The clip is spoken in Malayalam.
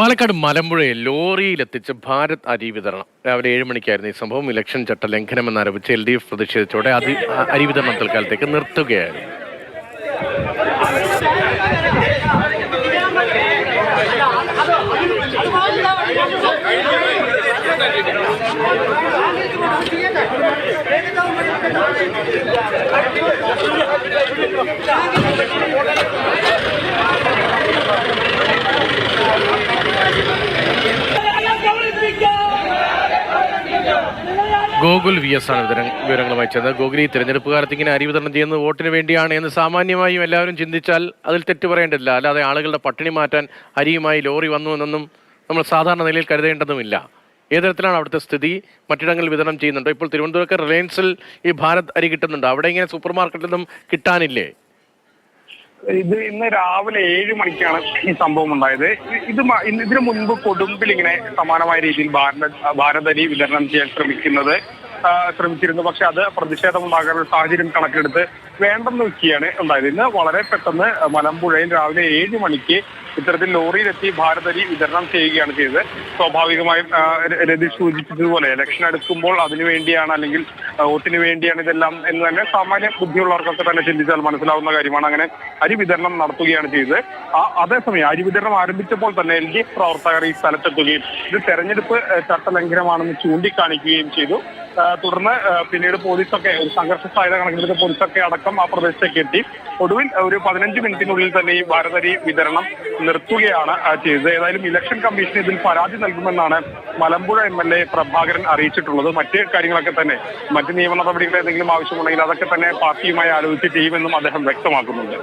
പാലക്കാട് മലമ്പുഴയിൽ ലോറിയിലെത്തിച്ച് ഭാരത് അരി വിതരണം രാവിലെ 7 മണിക്കായിരുന്നു ഈ സംഭവം. ഇലക്ഷൻ ചട്ട ലംഘനമെന്നാരോപിച്ച് LDF പ്രതിഷേധിച്ചോടെ അരി വിതരണം തൽക്കാലത്തേക്ക് നിർത്തുകയായിരുന്നു. ഗോകുൽ VS ആണ് വിവരങ്ങളുമായി ചേർന്നത്. ഗോകുൽ, ഈ തെരഞ്ഞെടുപ്പ് കാലത്ത് ഇങ്ങനെ അരി വിതരണം ചെയ്യുന്നത് വോട്ടിന് വേണ്ടിയാണ് എന്ന് സാമാന്യമായും എല്ലാവരും ചിന്തിച്ചാൽ അതിൽ തെറ്റ് പറയേണ്ടതില്ല. അല്ലാതെ ആളുകളുടെ പട്ടിണി മാറ്റാൻ അരിയുമായി ലോറി വന്നു എന്നൊന്നും നമ്മൾ സാധാരണ നിലയിൽ കരുതേണ്ടതുമില്ല. ഏത് തരത്തിലാണ് അവിടുത്തെ സ്ഥിതി? മറ്റിടങ്ങളിൽ വിതരണം ചെയ്യുന്നുണ്ടോ? ഇപ്പോൾ തിരുവനന്തപുരത്ത് റിലയൻസിൽ ഈ ഭാരത് അരി കിട്ടുന്നുണ്ടോ? അവിടെ ഇങ്ങനെ സൂപ്പർ മാർക്കറ്റിലൊന്നും കിട്ടാനില്ലേ? ഇന്ന് രാവിലെ 7 മണിക്കാണ് ഈ സംഭവം ഉണ്ടായത്. ഇതിനു മുൻപ് കൊടുമ്പിൽ ഇങ്ങനെ സമാനമായ രീതിയിൽ ഭാരതരി വിതരണം ചെയ്യാൻ ശ്രമിച്ചിരുന്നു. പക്ഷെ അത് പ്രതിഷേധമുണ്ടാകാനുള്ള സാഹചര്യം കണക്കെടുത്ത് വേണ്ടെന്ന് വെക്കുകയാണ് ഉണ്ടായത്. ഇന്ന് വളരെ പെട്ടെന്ന് മലമ്പുഴയിൽ രാവിലെ 7 മണിക്ക് ഇത്തരത്തിൽ ലോറിയിലെത്തി ഭാരതരി വിതരണം ചെയ്യുകയാണ് ചെയ്തത്. സ്വാഭാവികമായും രതീഷ് സൂചിപ്പിച്ചതുപോലെ ഇലക്ഷൻ അടുക്കുമ്പോൾ അതിനു വേണ്ടിയാണ്, അല്ലെങ്കിൽ വോട്ടിന് വേണ്ടിയാണ് ഇതെല്ലാം എന്ന് തന്നെ സാമാന്യ ബുദ്ധിയുള്ളവർക്കൊക്കെ തന്നെ ചിന്തിച്ചാൽ മനസ്സിലാവുന്ന കാര്യമാണ്. അങ്ങനെ അരി വിതരണം നടത്തുകയാണ് ചെയ്തത്. അതേസമയം അരി വിതരണം ആരംഭിച്ചപ്പോൾ തന്നെ LDF പ്രവർത്തകർ ഈ സ്ഥലത്തെത്തുകയും ഇത് തെരഞ്ഞെടുപ്പ് ചട്ടലംഘനമാണെന്ന് ചൂണ്ടിക്കാണിക്കുകയും ചെയ്തു. തുടർന്ന് പിന്നീട് പോലീസൊക്കെ ഒരു സംഘർഷ സാധ്യത കണക്കെടുത്ത് പോലീസൊക്കെ അടക്കം ആ പ്രദേശത്തേക്ക് എത്തി. ഒടുവിൽ ഒരു 15 മിനിറ്റിനുള്ളിൽ തന്നെ ഈ ഭാരതരി വിതരണം നിർത്തുകയാണ് ചെയ്തത്. ഏതായാലും ഇലക്ഷൻ കമ്മീഷൻ ഇതിൽ പരാതി നൽകുമെന്നാണ് മലമ്പുഴ MLA പ്രഭാകരൻ അറിയിച്ചിട്ടുള്ളത്. മറ്റ് കാര്യങ്ങളൊക്കെ തന്നെ, മറ്റ് നിയമ നടപടികൾ എന്തെങ്കിലും ആവശ്യമുണ്ടെങ്കിൽ അതൊക്കെ തന്നെ പാർട്ടിയുമായി ആലോചിച്ച് ചെയ്യുമെന്നും അദ്ദേഹം വ്യക്തമാക്കുന്നുണ്ട്.